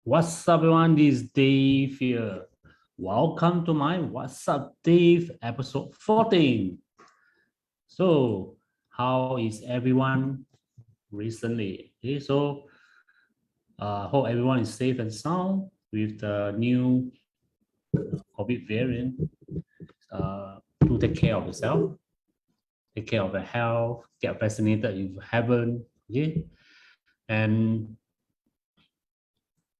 What's up, everyone? This is Dave here. Welcome to my What's Up, Dave episode 14. So, how is everyone recently? Okay, so hope everyone is safe and sound with the new COVID variant. Do take care of yourself, take care of your health, get vaccinated if you haven't. Okay, and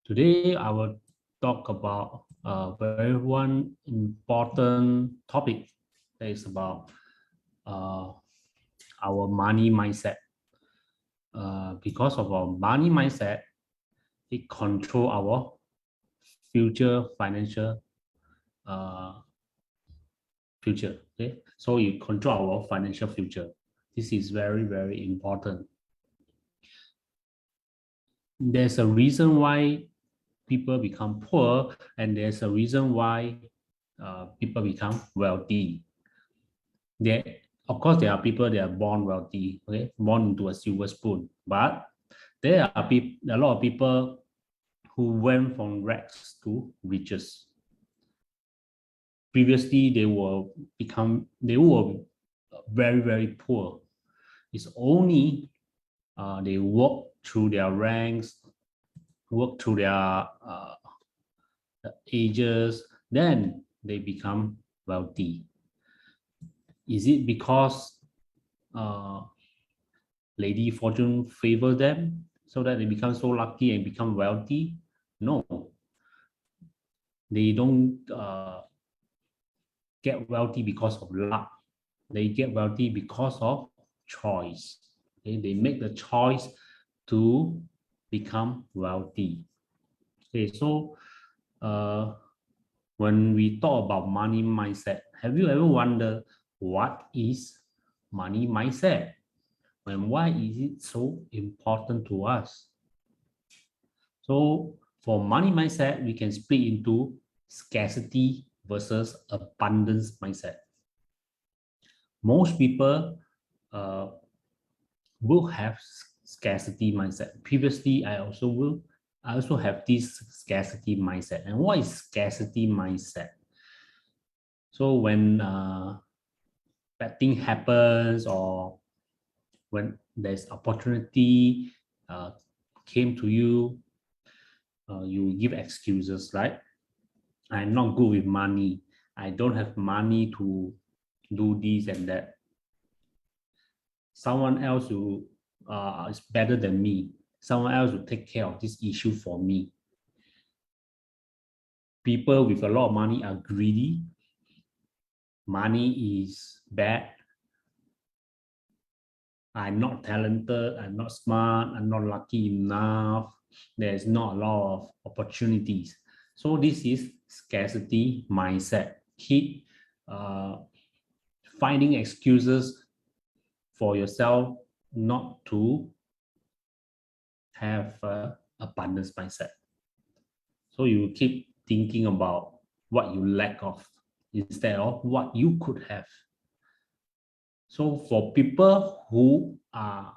today I will talk about a very one important topic that is about uh, our money mindset. Because of our money mindset, it control our future financial uh, future. Okay, so you control our financial future. This is very important. There's a reason why people become poor, and there's a reason why people become wealthy. There, of course, there are people that are born wealthy, okay, born into a silver spoon. But there are a lot of people who went from rags to riches. Previously, they were very poor. It's only they work through their ranks, work through their ages, then they become wealthy. Is it because uh, Lady Fortune favor them so that they become so lucky and become wealthy? No, they don't get wealthy because of luck. They get wealthy because of choice. Okay? They make the choice to become wealthy. Okay, so when we talk about money mindset, have you ever wondered what is money mindset and why is it so important to us? So for money mindset, we can split into scarcity versus abundance mindset. Most people uh, will have scarcity mindset. Previously, I also have this scarcity mindset. And what is scarcity mindset? So when bad thing happens or when there's opportunity uh, came to you, you give excuses, right? I'm not good with money. I don't have money to do this and that. Someone else who is better than me. Someone else will take care of this issue for me. People with a lot of money are greedy. Money is bad. I'm not talented. I'm not smart. I'm not lucky enough. There's not a lot of opportunities. So this is scarcity mindset. Keep finding excuses for yourself not to have abundance mindset. So you keep thinking about what you lack of instead of what you could have. So for people who are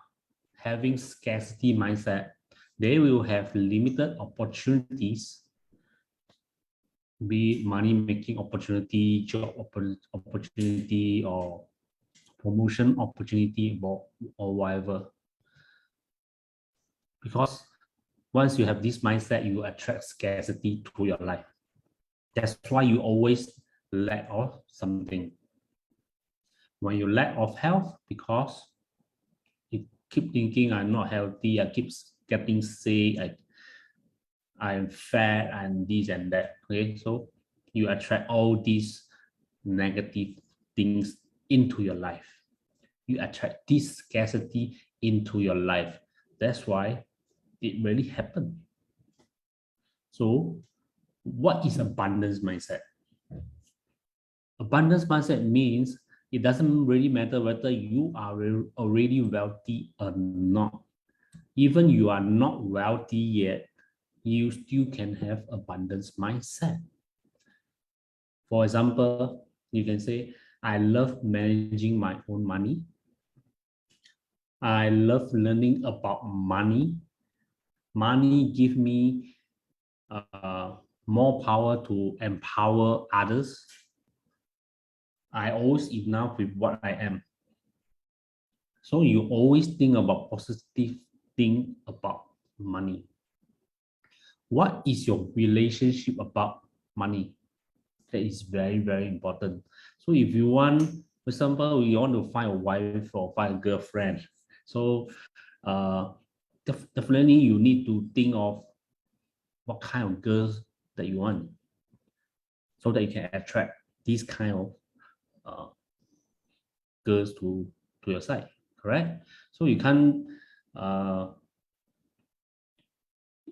having scarcity mindset, they will have limited opportunities, be it money making opportunity, job opportunity, or promotion opportunity, or whatever. Because once you have this mindset, you attract scarcity to your life. That's why you always lack of something. When you lack of health, because you keep thinking I'm not healthy, I keep getting sick, I'm fat and this and that. Okay, so you attract all these negative things into your life. You attract this scarcity into your life. That's why it really happened. So, what is abundance mindset? Abundance mindset means it doesn't really matter whether you are already wealthy or not. Even you are not wealthy yet, you still can have abundance mindset. For example, you can say, I love managing my own money. I love learning about money. Money give me more power to empower others. I always enough with what I am. So you always think about positive thing about money. What is your relationship about money? That is very, very important. So if you want, for example, you want to find a wife or find a girlfriend, so definitely you need to think of what kind of girls that you want, so that you can attract these kind of uh, girls to your side, correct? So you can't,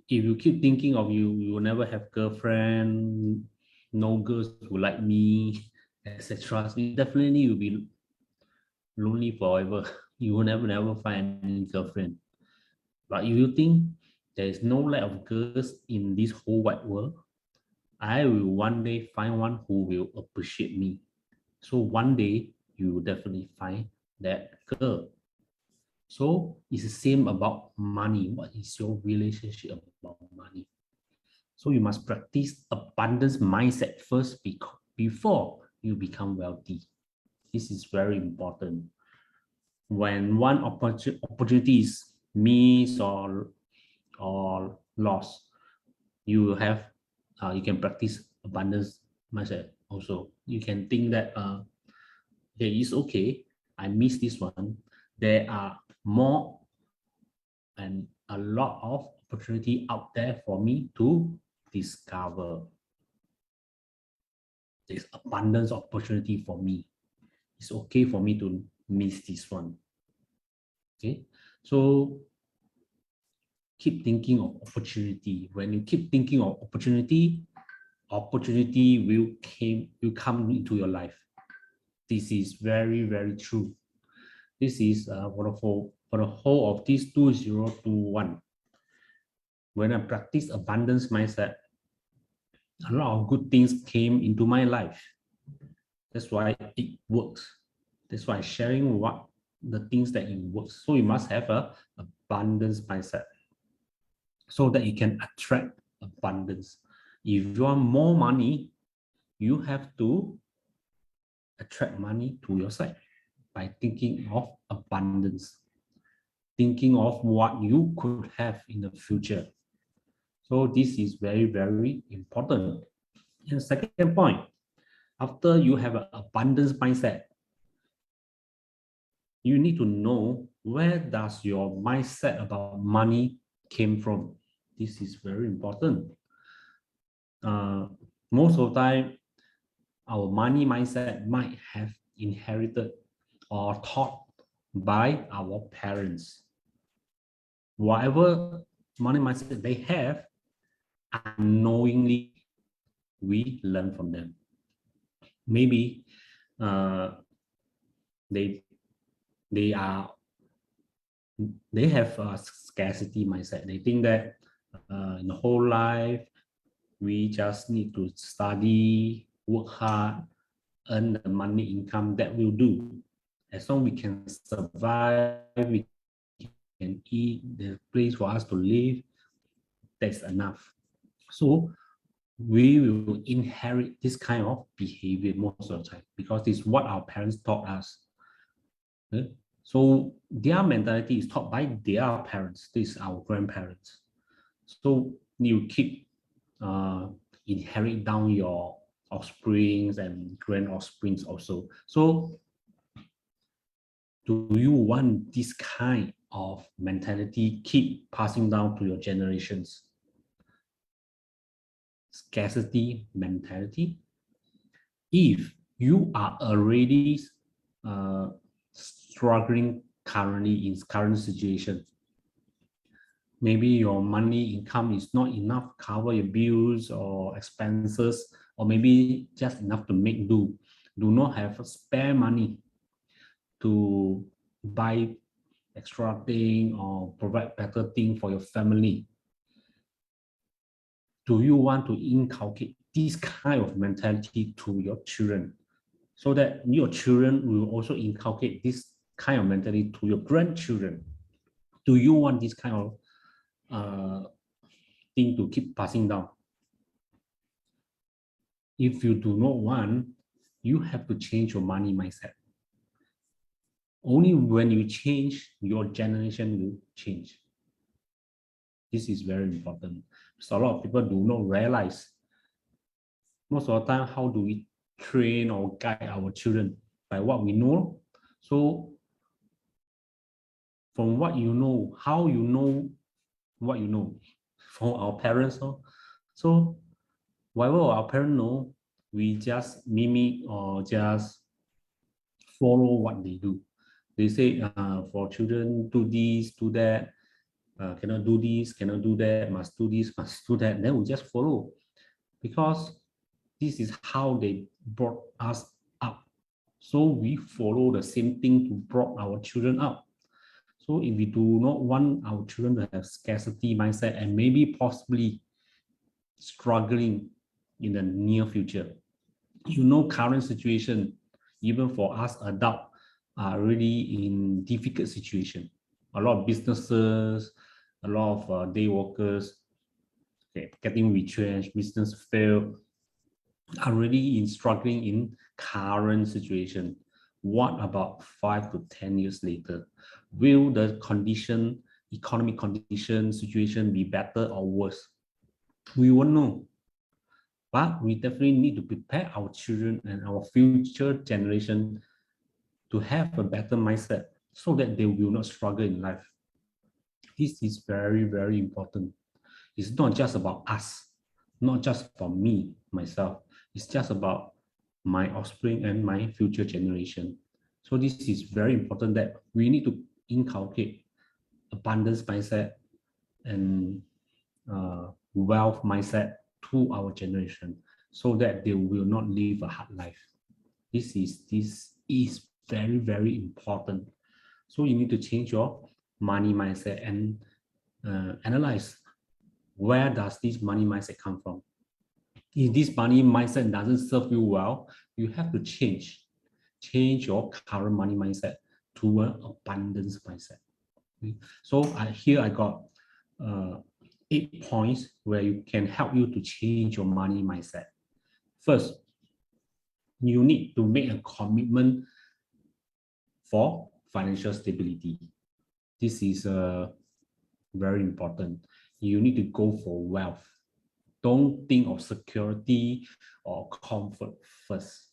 if you keep thinking of you will never have girlfriend, no girls who like me, etc. Definitely you'll be lonely forever. You will never find any girlfriend. But if you think there is no lack of girls in this whole wide world, I will one day find one who will appreciate me. So one day you will definitely find that girl. So it's the same about money. What is your relationship about money? So you must practice abundance mindset first before you become wealthy. This is very important. When one opportunity is missed or lost, you can practice abundance mindset also. You can think that it is okay. I missed this one. There are more and a lot of opportunity out there for me to discover. There's abundance of opportunity for me. It's okay for me to miss this one. Okay, so keep thinking of opportunity. When you keep thinking of opportunity, opportunity will come into your life. This is very, very true. This is for the whole of this 2021. When I practice abundance mindset, a lot of good things came into my life. That's why it works. That's why sharing what the things that it works. So you must have a abundance mindset so that you can attract abundance. If you want more money, you have to attract money to your side by thinking of abundance, thinking of what you could have in the future. So this is very, very important. And second point, after you have an abundance mindset, you need to know where does your mindset about money came from. This is very important. Most of the time, our money mindset might have inherited or taught by our parents. Whatever money mindset they have, unknowingly, we learn from them. Maybe they have a scarcity mindset. They think that in the whole life we just need to study, work hard, earn the money income. That will do. As long as we can survive, we can eat, the place for us to live, that's enough. So we will inherit this kind of behavior most of the time because it's what our parents taught us. Okay? So their mentality is taught by their parents. This is our grandparents. So you keep inherit down your offsprings and grand offsprings also. So do you want this kind of mentality keep passing down to your generations? Scarcity mentality. If you are already struggling currently in current situation, maybe your money income is not enough to cover your bills or expenses, or maybe just enough to make do not have spare money to buy extra thing or provide better thing for your family. Do you want to inculcate this kind of mentality to your children so that your children will also inculcate this kind of mentality to your grandchildren? Do you want this kind of thing to keep passing down? If you do not want, you have to change your money mindset. Only when you change, your generation will change. This is very important. So a lot of people do not realize. Most of the time, how do we train or guide our children? By what we know. So from what you know, how you know what you know, from our parents. So whatever our parents know, we just mimic or just follow what they do. They say for children, do this, do that, cannot do this, cannot do that, must do this, must do that. Then we just follow because this is how they brought us up. So we follow the same thing to brought our children up. So if we do not want our children to have scarcity mindset and maybe possibly struggling in the near future, current situation, even for us adult, are really in difficult situation. A lot of businesses, a lot of day workers, okay, getting retrenched, business fail, are really in struggling in current situation. What about 5 to 10 years later? Will the condition, economic condition, situation be better or worse? We won't know. But we definitely need to prepare our children and our future generation to have a better mindset so that they will not struggle in life. This is very, very important. It's not just about us, not just for me, myself. It's just about my offspring and my future generation. So this is very important that we need to inculcate abundance mindset and wealth mindset to our generation so that they will not live a hard life. This is very, very important. So you need to change your money mindset and analyze where does this money mindset come from. If this money mindset doesn't serve you well, you have to change your current money mindset to an abundance mindset. So here I got 8 points where you can help you to change your money mindset. First, you need to make a commitment for financial stability. This is very important. You need to go for wealth. Don't think of security or comfort first.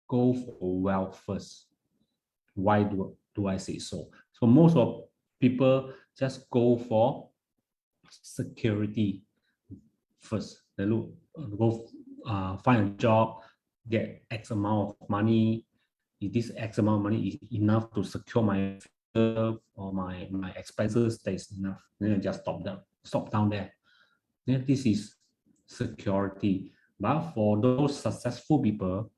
Go for wealth first. Why do I say so? So most of people just go for security first. They go find a job, get X amount of money. If this X amount of money is enough to secure my or my expenses, that is enough. Then I just stop down there. Then this is security. But for those successful people,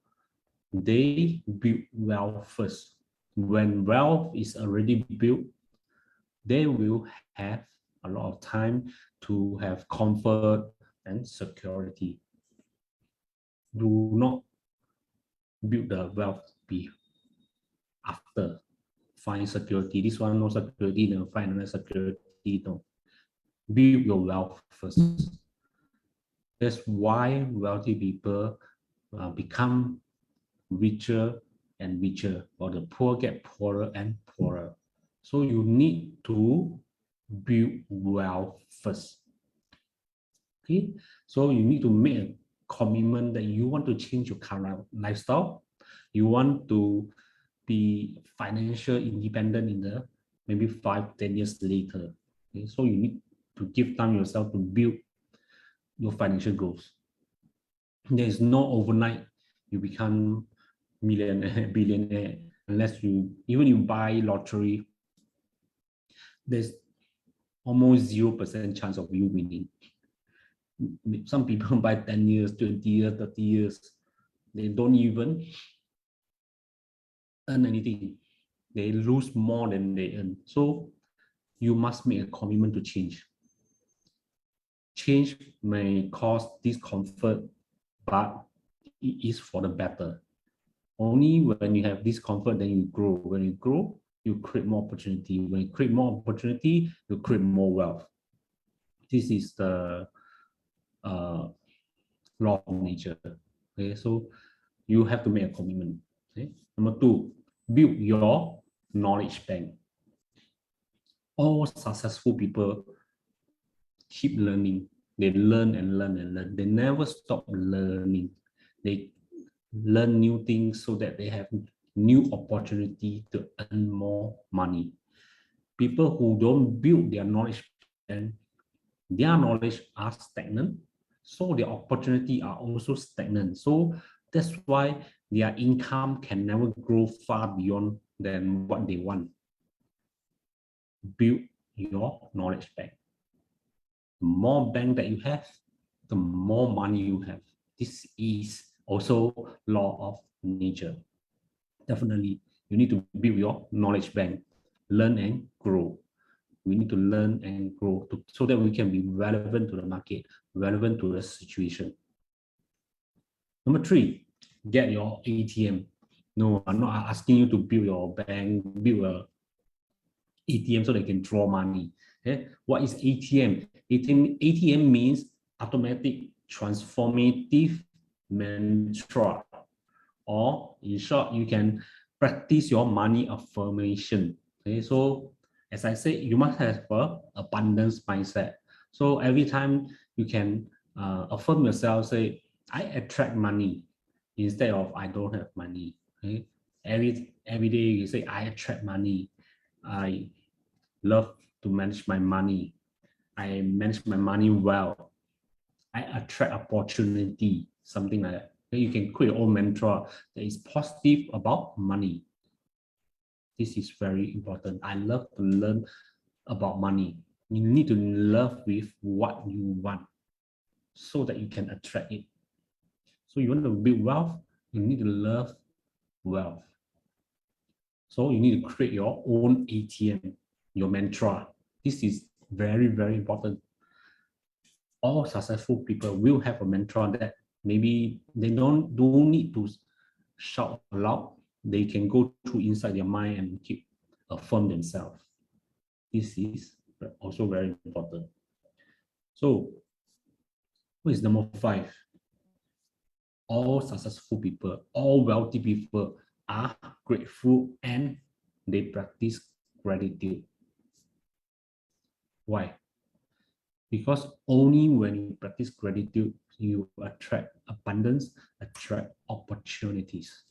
they build wealth first. When wealth is already built, they will have a lot of time to have comfort and security. Do not build the wealth be after find security. This one no security, then find another security. No. Build your wealth first. That's why wealthy people become richer and richer, while the poor get poorer and poorer. So you need to build wealth first. Okay, so you need to make a commitment that you want to change your current lifestyle. You want to be financial independent in the maybe 5-10 years later. Okay, so you need to give time yourself to build your financial goals. There is no overnight you become millionaire, billionaire, unless you buy lottery. There's almost 0% chance of you winning. Some people buy 10 years, 20 years, 30 years. They don't even earn anything. They lose more than they earn. So you must make a commitment to change. Change may cause discomfort, but it is for the better. Only when you have discomfort, then you grow. When you grow, you create more opportunity. When you create more opportunity, you create more wealth. This is the law of nature. Okay, so you have to make a commitment. Okay. Number two, build your knowledge bank. All successful people keep learning. They learn and learn and learn. They never stop learning. They learn new things so that they have new opportunity to earn more money. People who don't build their knowledge bank, their knowledge are stagnant, so their opportunity are also stagnant. So that's why their income can never grow far beyond than what they want. Build your knowledge bank. The more bank that you have, the more money you have. This is also law of nature. Definitely, you need to build your knowledge bank, learn and grow. We need to learn and grow so that we can be relevant to the market, relevant to the situation. Number three, get your ATM. No, I'm not asking you to build your bank, build a ATM so they can draw money. Okay? What is ATM? ATM means automatic transformative mantra, or in short, you can practice your money affirmation. Okay, so as I said, you must have a abundance mindset. So every time you can affirm yourself, say, I attract money instead of I don't have money. Okay, every day you say, I attract money. I love to manage my money. I manage my money well. I attract opportunity, something like that. Then you can create your own mantra that is positive about money. This is very important. I love to learn about money. You need to love with what you want so that you can attract it. So you want to build wealth, you need to love wealth. So you need to create your own ATM, your mantra. This is very, very important. All successful people will have a mantra that maybe they don't need to shout aloud. They can go through inside their mind and keep affirm themselves. This is also very important. So, what is number five? All successful people, all wealthy people are grateful and they practice gratitude. Why? Because only when you practice gratitude, you attract abundance, attract opportunities.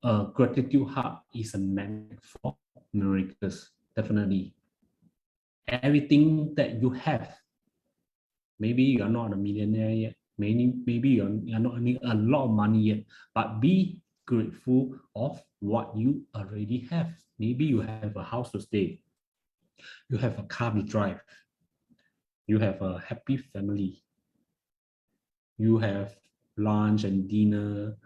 A gratitude heart is a magnet for miracles, definitely. Everything that you have, maybe you are not a millionaire yet, maybe you're not earning a lot of money yet, but be grateful of what you already have. Maybe you have a house to stay, you have a car to drive, you have a happy family, you have lunch and dinner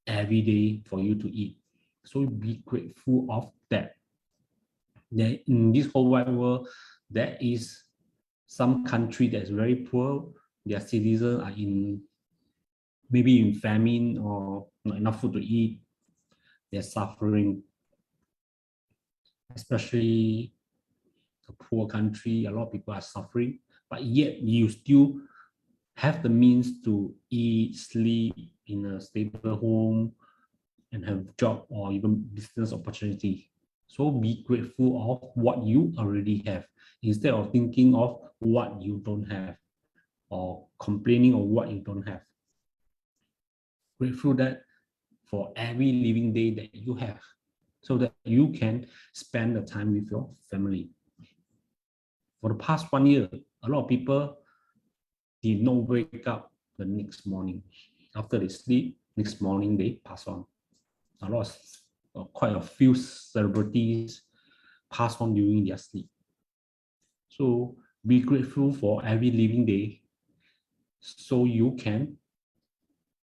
every day for you to eat. So be grateful of that. Then in this whole wide world, there is some country that's very poor. Their citizens are in maybe in famine or not enough food to eat. They're suffering, especially a poor country. A lot of people are suffering, but yet you still have the means to eat, sleep in a stable home, and have job or even business opportunity. So be grateful of what you already have instead of thinking of what you don't have or complaining of what you don't have. Grateful that for every living day that you have so that you can spend the time with your family. For the past 1 year, a lot of people did not wake up the next morning. After they sleep, next morning they pass on. A lot of, quite a few celebrities pass on during their sleep. So be grateful for every living day so you can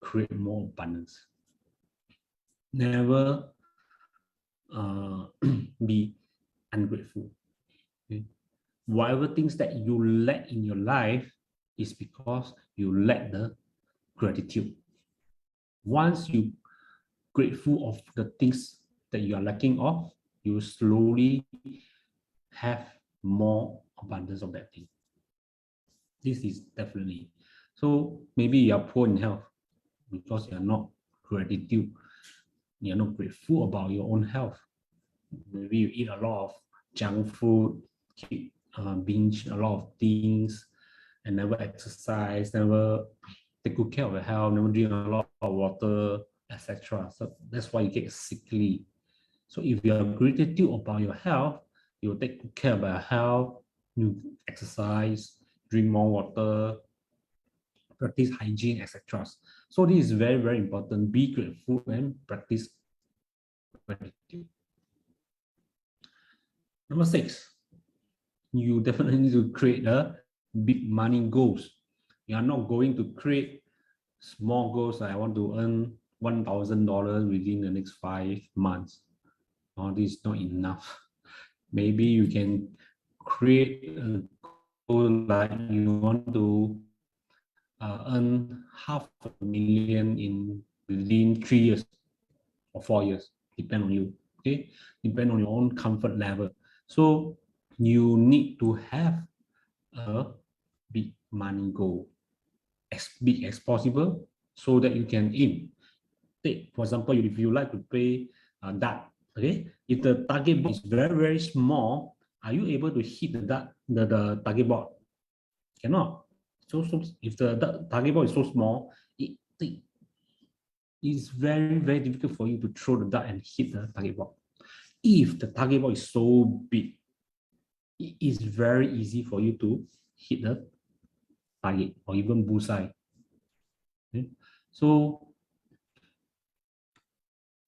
create more abundance. Never be ungrateful. Okay? Whatever things that you lack in your life is because you lack the gratitude. Once you grateful of the things that you are lacking of, you slowly have more abundance of that thing. This is definitely. So maybe you are poor in health because you are not gratitude. You're not grateful about your own health. Maybe you eat a lot of junk food, keep binge a lot of things, and never exercise, never take good care of your health, never drink a lot of water, etc. So that's why you get sickly. So if you have gratitude about your health, you will take good care of your health, you exercise, drink more water, practice hygiene, etc. So this is very, very important. Be grateful and practice gratitude. Number 6, you definitely need to create a big money goals. You are not going to create small goals like I want to earn $1,000 within the next 5 months. Oh, this is not enough. Maybe you can create a goal like you want to earn $500,000 in within 3 years or 4 years, depend on you. Okay, depend on your own comfort level. So you need to have a big money goal, as big as possible, so that you can aim. Take for example, if you like to play dart, okay, if the target board is very, very small, are you able to hit the target board? Cannot. So if the target board is so small, it is very, very difficult for you to throw the dart and hit the target board. If the target board is so big, it is very easy for you to hit the target or even bullseye. Okay? So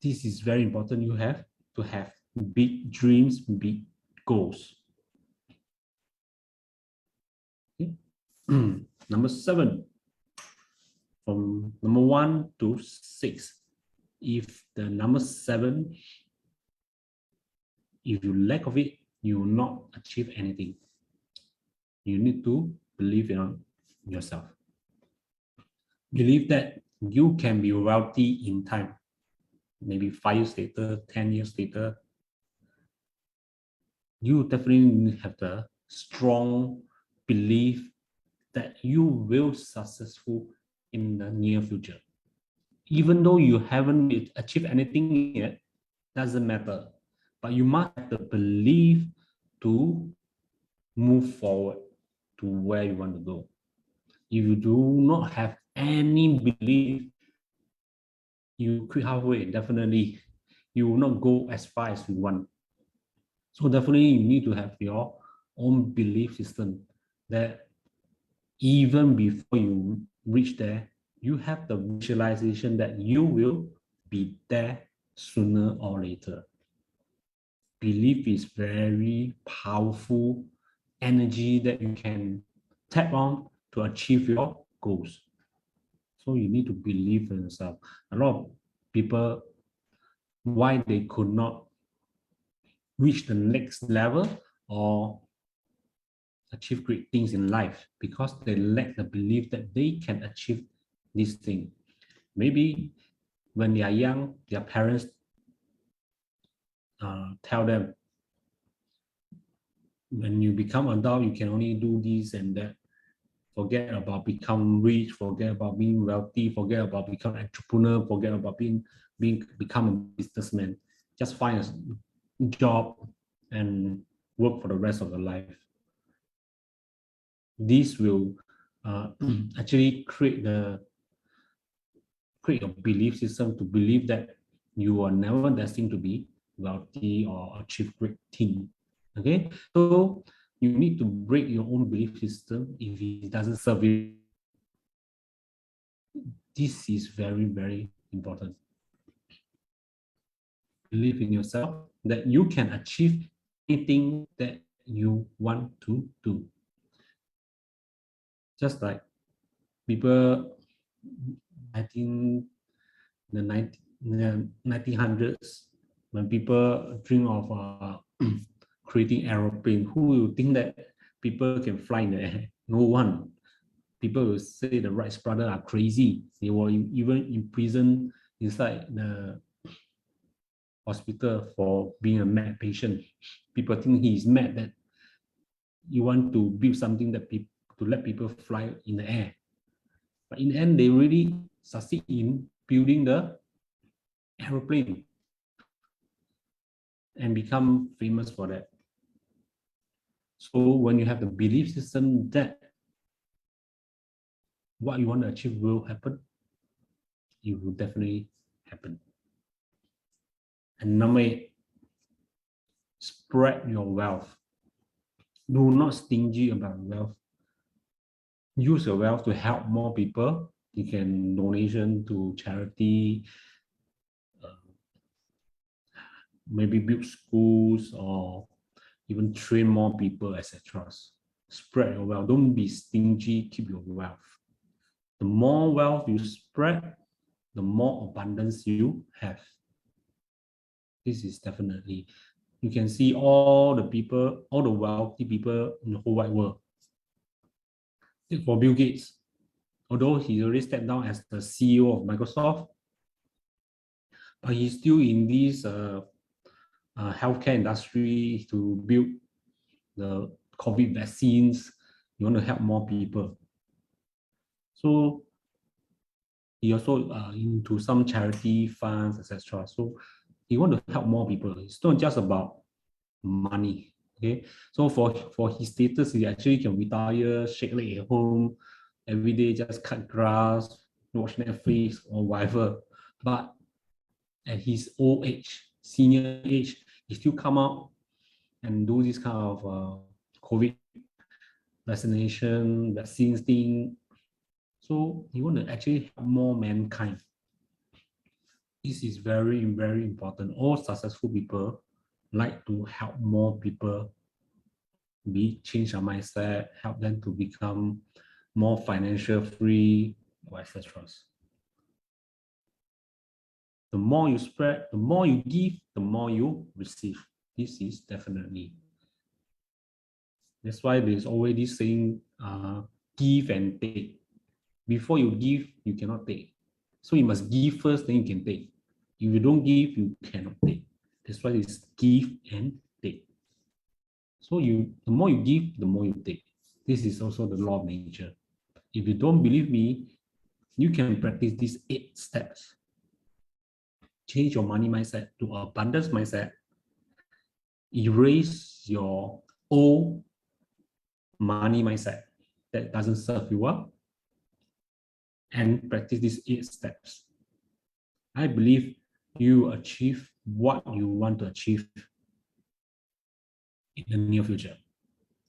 this is very important. You have to have big dreams, big goals. Okay? Number 7, from number 1 to 6. If the number 7, if you lack of it, you will not achieve anything. You need to believe in yourself. Believe that you can be wealthy in time. Maybe 5 years later, 10 years later, you definitely have the strong belief that you will successful in the near future. Even though you haven't achieved anything yet, doesn't matter. But you must have the belief to move forward to where you want to go. If you do not have any belief, you quit halfway, definitely you will not go as far as you want. So definitely you need to have your own belief system that even before you reach there, you have the visualization that you will be there sooner or later. Belief is very powerful energy that you can tap on to achieve your goals. So you need to believe in yourself. A lot of people, why they could not reach the next level or achieve great things in life, because they lack the belief that they can achieve this thing. Maybe when they are young, their parents tell them, when you become adult, you can only do this and that. Forget about become rich, forget about being wealthy, forget about become entrepreneur, forget about become a businessman. Just find a job and work for the rest of your life. This will actually create your belief system to believe that you are never destined to be wealthy or achieve great things. Okay, so you need to break your own belief system if it doesn't serve you. This is very, very important. Believe in yourself that you can achieve anything that you want to do. Just like people, I think the 1900s, when people dream of creating aeroplane, who will think that people can fly in the air? No one. People will say the Wright brothers are crazy. They were even imprisoned inside the hospital for being a mad patient. People think he is mad that you want to build something that to let people fly in the air. But in the end, they really succeed in building the aeroplane and become famous for that. So when you have the belief system that what you want to achieve will happen, it will definitely happen. And number 8, spread your wealth. Do not stingy about wealth. Use your wealth to help more people. You can donation to charity, maybe build schools or even train more people, etc. Spread your wealth. Don't be stingy. Keep your wealth. The more wealth you spread, the more abundance you have. This is definitely, you can see all the people, all the wealthy people in the whole wide world. For Bill Gates, although he already stepped down as the CEO of Microsoft, but he's still in this healthcare industry to build the COVID vaccines. You want to help more people. So he also into some charity funds, etc. So he want to help more people. It's not just about money. Okay, so for his status, he actually can retire, shake leg at home, every day just cut grass, watch Netflix or whatever. But at his old age, senior age, he still come out and do this kind of COVID vaccination, vaccines thing. So he want to actually help more mankind. This is very, very important. All successful people like to help more people, change their mindset, help them to become more financial free, or etc. The more you spread, the more you give, the more you receive. This is definitely. That's why there's always this saying, give and take. Before you give, you cannot take. So you must give first, then you can take. If you don't give, you cannot take. That's why it's give and take. So the more you give, the more you take. This is also the law of nature. If you don't believe me, you can practice these 8 steps. Change your money mindset to abundance mindset. Erase your old money mindset that doesn't serve you well, and practice these 8 steps. I believe you achieve what you want to achieve in the near future.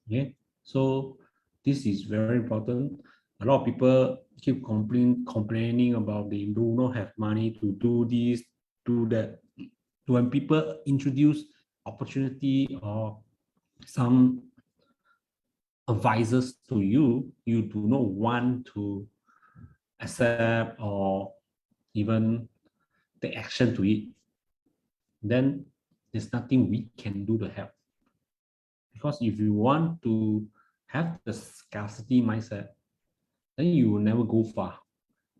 Okay, so this is very important. A lot of people keep complaining about they do not have money to do this, do that. When people introduce opportunity or some advisors to you, you do not want to accept or even take action to it, then there's nothing we can do to help. Because if you want to have the scarcity mindset, then you will never go far.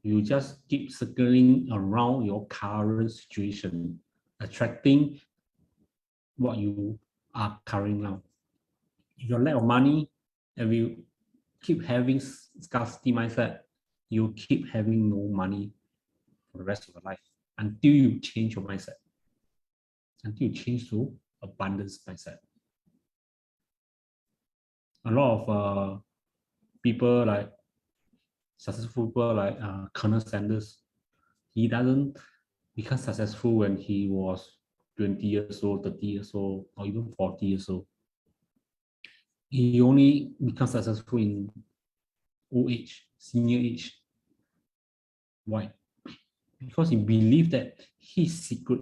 You just keep circling around your current situation, attracting what you are currently now. If you lack of money and you keep having scarcity mindset, you keep having no money for the rest of your life until you change your mindset, until you change to abundance mindset. A lot of people like successful people like Colonel Sanders, he doesn't become successful when he was 20 years old, 30 years old, or even 40 years old. He only becomes successful in old age, senior age. Why? Because he believed that his secret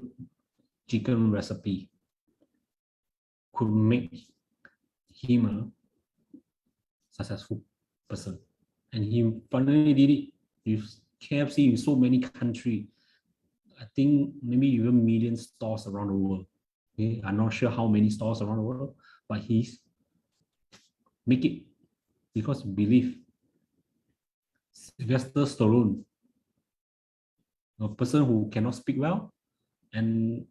chicken recipe could make him a successful person. And he finally did it with KFC in so many countries. I think maybe even million stores around the world. Okay? I'm not sure how many stores around the world, but he's make it because belief. Sylvester Stallone, a person who cannot speak well, and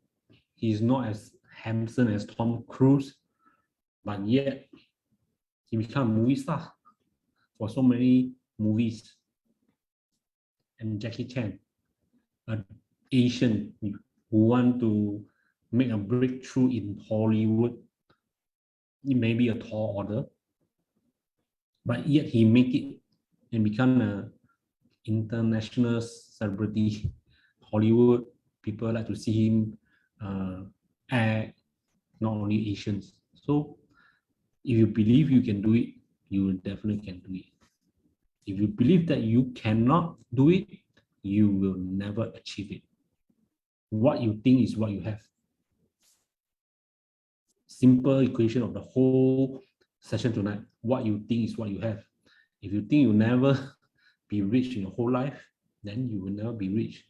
he's not as handsome as Tom Cruise, but yet he became a movie star. for so many movies. And Jackie Chan, an Asian who want to make a breakthrough in Hollywood. It may be a tall order, but yet he make it and become an international celebrity. Hollywood people like to see him act, not only Asians. So if you believe you can do it, you definitely can do it. If you believe that you cannot do it, you will never achieve it. What you think is what you have. Simple equation of the whole session tonight. What you think is what you have. If you think you'll never be rich in your whole life, then you will never be rich.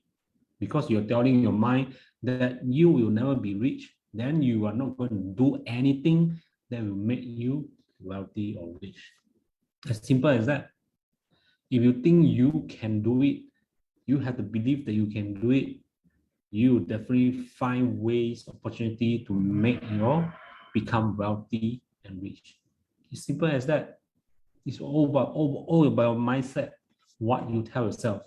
Because you're telling your mind that you will never be rich, then you are not going to do anything that will make you wealthy or rich. As simple as that. If you think you can do it, you have to believe that you can do it. You definitely find ways, opportunity to make you become wealthy and rich. It's simple as that. It's all about mindset, what you tell yourself.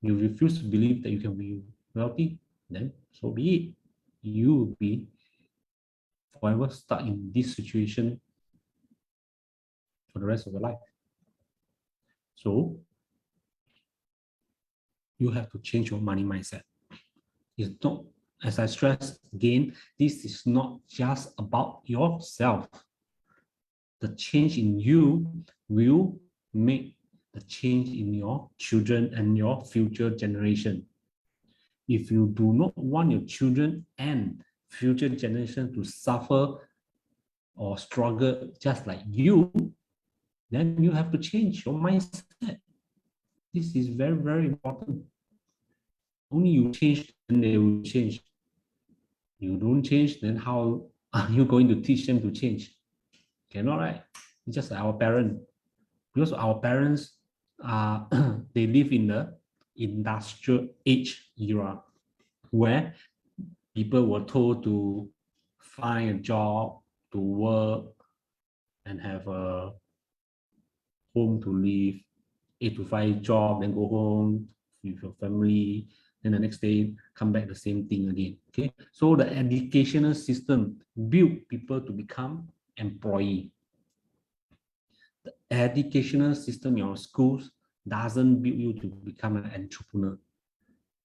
You refuse to believe that you can be wealthy, then so be it. You will be forever stuck in this situation for the rest of your life. So you have to change your money mindset. It's not, as I stress again, this is not just about yourself. The change in you will make the change in your children and your future generation. If you do not want your children and future generation to suffer or struggle just like you, then you have to change your mindset. This is very, very important. Only you change, then they will change. You don't change, then how are you going to teach them to change? Cannot, right? It's just like our parents. Because our parents they live in the industrial age era where people were told to find a job, to work, and have a home to live, 8 to 5 job, then go home with your family, then the next day come back the same thing again. Okay, so the educational system built people to become employee. The educational system in our schools doesn't build you to become an entrepreneur,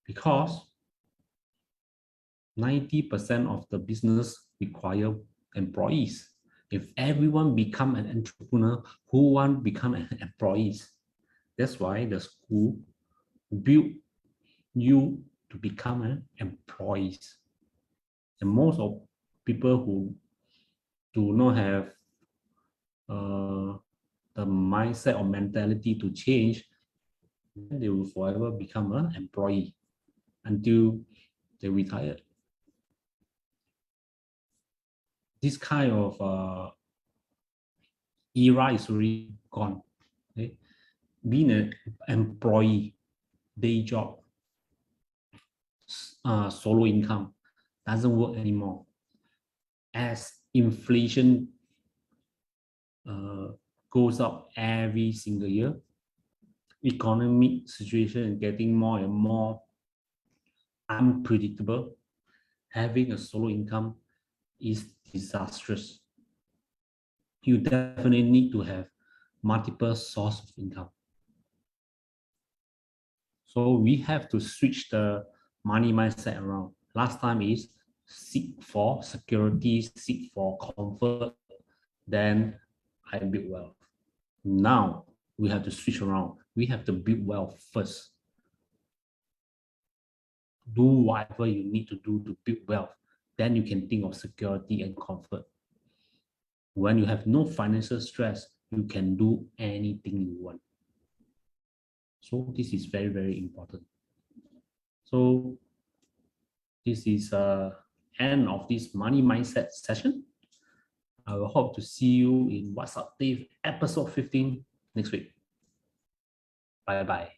because 90% of the business require employees. If everyone become an entrepreneur, who want become an employees? That's why the school build you to become an employees. And most of people who do not have the mindset or mentality to change, then they will forever become an employee until they retire. This kind of era is already gone. Okay? Being an employee, day job, solo income doesn't work anymore. As inflation goes up every single year, economic situation is getting more and more unpredictable. Having a solo income is disastrous. You definitely need to have multiple sources of income. So we have to switch the money mindset around. Last time is seek for security, seek for comfort, then I build wealth. Now we have to switch around. We have to build wealth first. Do whatever you need to do to build wealth. Then you can think of security and comfort. When you have no financial stress, you can do anything you want. So this is very, very important. So this is end of this money mindset session. I will hope to see you in What's Up Dave episode 15 next week. Bye bye.